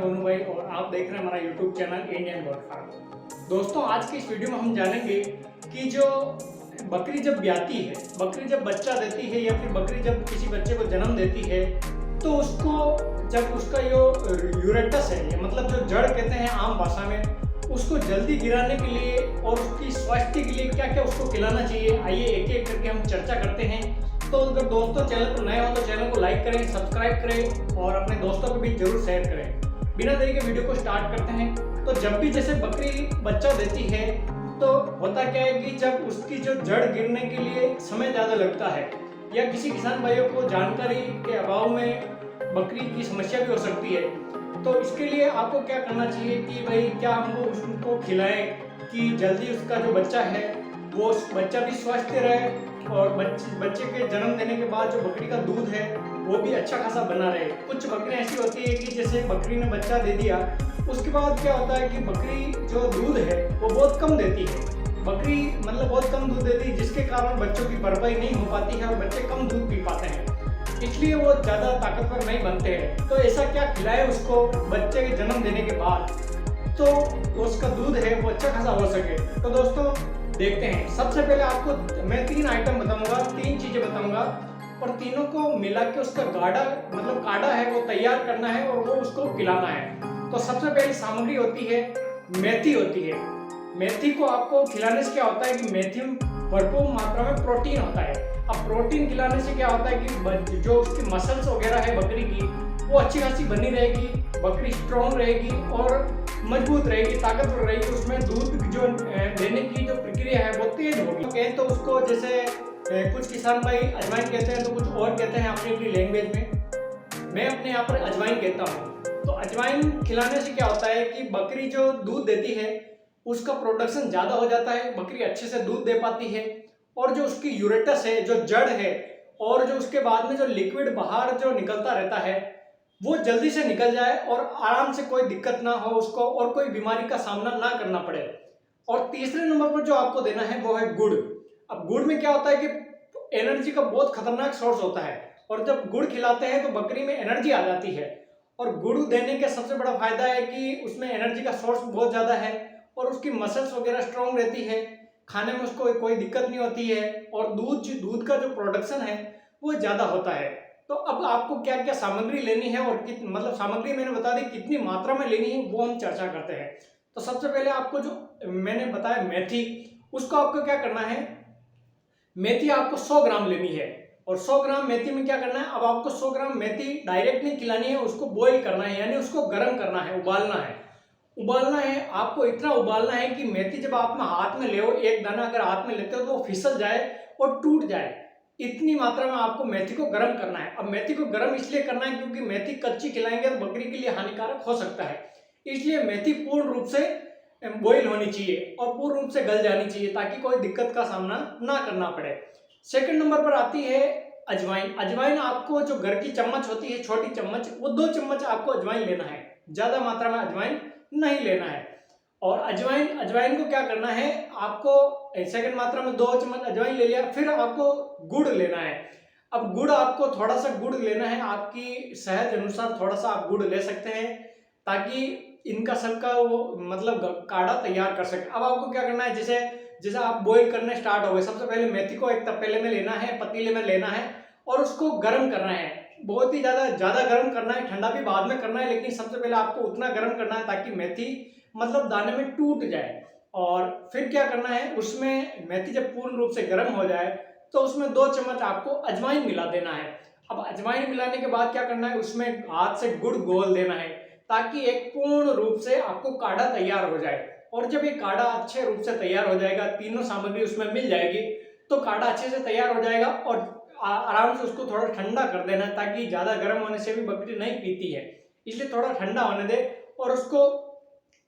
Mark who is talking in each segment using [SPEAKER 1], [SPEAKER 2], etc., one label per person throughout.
[SPEAKER 1] टोनू भाई और आप देख रहे हैं हमारा YouTube channel Indian goat farm. दोस्तों, आज की इस वीडियो में हम जानेंगे कि जो बकरी जब ब्याती है, बकरी जब बच्चा देती है या फिर बकरी जब किसी बच्चे को जन्म देती है तो उसको जब उसका जो यूरेटस है, ये मतलब जो जड़ कहते हैं आम भाषा में, उसको जल्दी गिराने के लिए और उसकी स्वास्थ्य के लिए क्या क्या उसको खिलाना चाहिए, आइए एक एक करके हम चर्चा करते हैं। तो अगर दोस्तों चैनल पर नए हो तो चैनल को लाइक करें, सब्सक्राइब करें और अपने दोस्तों को भी जरूर शेयर करें। बिना देरी के वीडियो को स्टार्ट करते हैं। तो जब भी जैसे बकरी बच्चा देती है तो होता क्या है कि जब उसकी जो जड़ गिरने के लिए समय ज़्यादा लगता है या किसी किसान भाइयों को जानकारी के अभाव में बकरी की समस्या भी हो सकती है, तो इसके लिए आपको क्या करना चाहिए कि भाई क्या हमको उसको खिलाएं कि जल्दी उसका जो बच्चा है वो बच्चा भी स्वस्थ रहे और बच्चे के जन्म देने के बाद जो बकरी का दूध है वो भी अच्छा खासा बना रहे। कुछ बकरियां ऐसी होती है कि जैसे बकरी ने बच्चा दे दिया, उसके बाद क्या होता है कि बकरी जो दूध है वो बहुत कम देती है। बकरी मतलब बहुत कम दूध देती है, जिसके कारण बच्चों की भरपाई नहीं हो पाती है और बच्चे कम दूध पी पाते हैं, इसलिए वो ज़्यादा ताकतवर नहीं बनते हैं। तो ऐसा क्या खिलाए उसको बच्चे के जन्म देने के बाद तो उसका दूध है वो अच्छा खासा हो सके। तो दोस्तों देखते हैं। सबसे पहले आपको मैं 3 आइटम बताऊंगा, 3 चीजें बताऊंगा और तीनों को मिला के उसका गाढ़ा मतलब काढ़ा है वो तैयार करना है और वो उसको खिलाना है। तो सबसे पहली सामग्री होती है मेथी होती है। मेथी को आपको खिलाने से क्या होता है कि मेथी में भरपूर मात्रा में प्रोटीन होता है। अब प्रोटीन खिलाने से क्या होता है कि जो उसकी मसल्स वगैरह है बकरी की वो अच्छी खासी बनी रहेगी, बकरी स्ट्रॉन्ग रहेगी और मजबूत रहेगी, ताकतवर रहेगी। उसमें दूध जो देने की जो प्रक्रिया है वो तेज होगी। कहें तो उसको जैसे कुछ किसान भाई अजवाइन कहते हैं तो कुछ और कहते हैं अपनी अपनी लैंग्वेज में। मैं अपने यहाँ पर अजवाइन कहता हूँ। तो अजवाइन खिलाने से क्या होता है कि बकरी जो दूध देती है उसका प्रोडक्शन ज़्यादा हो जाता है, बकरी अच्छे से दूध दे पाती है और जो उसकी यूरेटस है, जो जड़ है और जो उसके बाद में जो लिक्विड बाहर जो निकलता रहता है वो जल्दी से निकल जाए और आराम से कोई दिक्कत ना हो उसको और कोई बीमारी का सामना ना करना पड़े। और तीसरे नंबर पर जो आपको देना है वो है गुड़। अब गुड़ में क्या होता है कि एनर्जी का बहुत खतरनाक सोर्स होता है और जब गुड़ खिलाते हैं तो बकरी में एनर्जी आ जाती है। और गुड़ देने का सबसे बड़ा फायदा है कि उसमें एनर्जी का सोर्स बहुत ज़्यादा है और उसकी मसल्स वगैरह स्ट्रॉन्ग रहती है, खाने में उसको कोई दिक्कत नहीं होती है और दूध का जो प्रोडक्शन है वो ज़्यादा होता है। तो अब आपको क्या क्या सामग्री लेनी है और मतलब सामग्री मैंने बता दी कितनी मात्रा में लेनी है वो हम चर्चा करते हैं। तो सबसे पहले आपको जो मैंने बताया मेथी, उसको आपको क्या करना है, मेथी आपको 100 ग्राम लेनी है और 100 ग्राम मेथी में क्या करना है, अब आपको 100 ग्राम मेथी डायरेक्ट नहीं खिलानी है, उसको बॉईल करना है, यानी उसको गर्म करना है, उबालना है। उबालना है आपको, इतना उबालना है कि मेथी जब आप हाथ में ले, एक दाना अगर हाथ में लेते हो तो वो फिसल जाए और टूट जाए। इतनी मात्रा में आपको मेथी को गर्म करना है। अब मेथी को गर्म इसलिए करना है क्योंकि मेथी कच्ची खिलाएंगे तो बकरी के लिए हानिकारक हो सकता है, इसलिए मेथी पूर्ण रूप से बॉईल होनी चाहिए और पूर्ण रूप से गल जानी चाहिए ताकि कोई दिक्कत का सामना ना करना पड़े। सेकंड नंबर पर आती है अजवाइन। अजवाइन आपको जो घर की चम्मच होती है, छोटी चम्मच, वो 2 चम्मच आपको अजवाइन लेना है, ज्यादा मात्रा में अजवाइन नहीं लेना है। और अजवाइन को क्या करना है, आपको सेकंड मात्रा में 2 चम्मच अजवाइन ले लिया, फिर आपको गुड़ लेना है। अब गुड़ आपको थोड़ा सा गुड़ लेना है, आपकी सेहत अनुसार थोड़ा सा आप गुड़ ले सकते हैं ताकि इनका सबका वो मतलब काढ़ा तैयार कर सके। अब आपको क्या करना है, जैसे जैसे आप बॉईल करने स्टार्ट हो गए, सबसे पहले मेथी को एक तपेले में लेना है, पतीले में लेना है और उसको गर्म करना है। बहुत ही ज्यादा गर्म करना है, ठंडा भी बाद में करना है, लेकिन सबसे पहले आपको उतना गर्म करना है ताकि मेथी मतलब दाने में टूट जाए। और फिर क्या करना है, उसमें मेथी जब पूर्ण रूप से गर्म हो जाए तो उसमें 2 चम्मच आपको अजवाइन मिला देना है। अब अजवाइन मिलाने के बाद क्या करना है, उसमें हाथ से गुड़ घोल देना है ताकि एक पूर्ण रूप से आपको काढ़ा तैयार हो जाए। और जब ये काढ़ा अच्छे रूप से तैयार हो जाएगा, तीनों सामग्री उसमें मिल जाएगी, तो काढ़ा अच्छे से तैयार हो जाएगा और आराम से उसको थोड़ा ठंडा कर देना है ताकि ज्यादा गर्म होने से भी बकरी नहीं पीती है, इसलिए थोड़ा ठंडा होने दे और उसको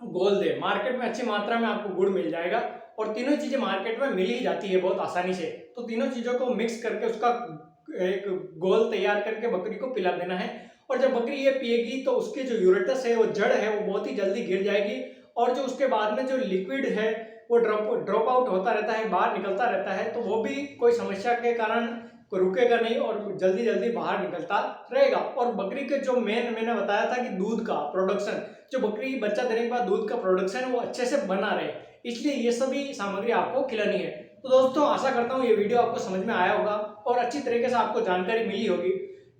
[SPEAKER 1] घोल दे। मार्केट में अच्छी मात्रा में आपको गुड़ मिल जाएगा और तीनों चीजें मार्केट में मिल ही जाती है बहुत आसानी से। तो तीनों चीजों को मिक्स करके उसका एक घोल तैयार करके बकरी को पिला देना है। और जब बकरी ये पिएगी तो उसकी जो यूरेटस है, वो जड़ है, वो बहुत ही जल्दी गिर जाएगी और जो उसके बाद में जो लिक्विड है वो ड्रॉप आउट होता रहता है, बाहर निकलता रहता है, तो वो भी कोई समस्या के कारण रुकेगा नहीं और जल्दी जल्दी बाहर निकलता रहेगा। और बकरी के जो मैंने बताया था कि दूध का प्रोडक्शन, जो बकरी बच्चा देने के बाद दूध का प्रोडक्शन है वो अच्छे से बना रहे, इसलिए ये सभी सामग्री आपको खिलानी है। तो दोस्तों आशा करता हूँ ये वीडियो आपको समझ में आया होगा और अच्छी तरीके से आपको जानकारी मिली होगी।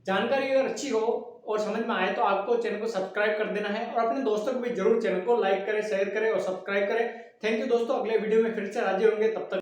[SPEAKER 1] जानकारी अगर अच्छी हो और समझ में आए तो आपको चैनल को सब्सक्राइब कर देना है और अपने दोस्तों को भी जरूर चैनल को लाइक करें, शेयर करें और सब्सक्राइब करें। थैंक यू दोस्तों, अगले वीडियो में फिर से हाजिर होंगे, तब तक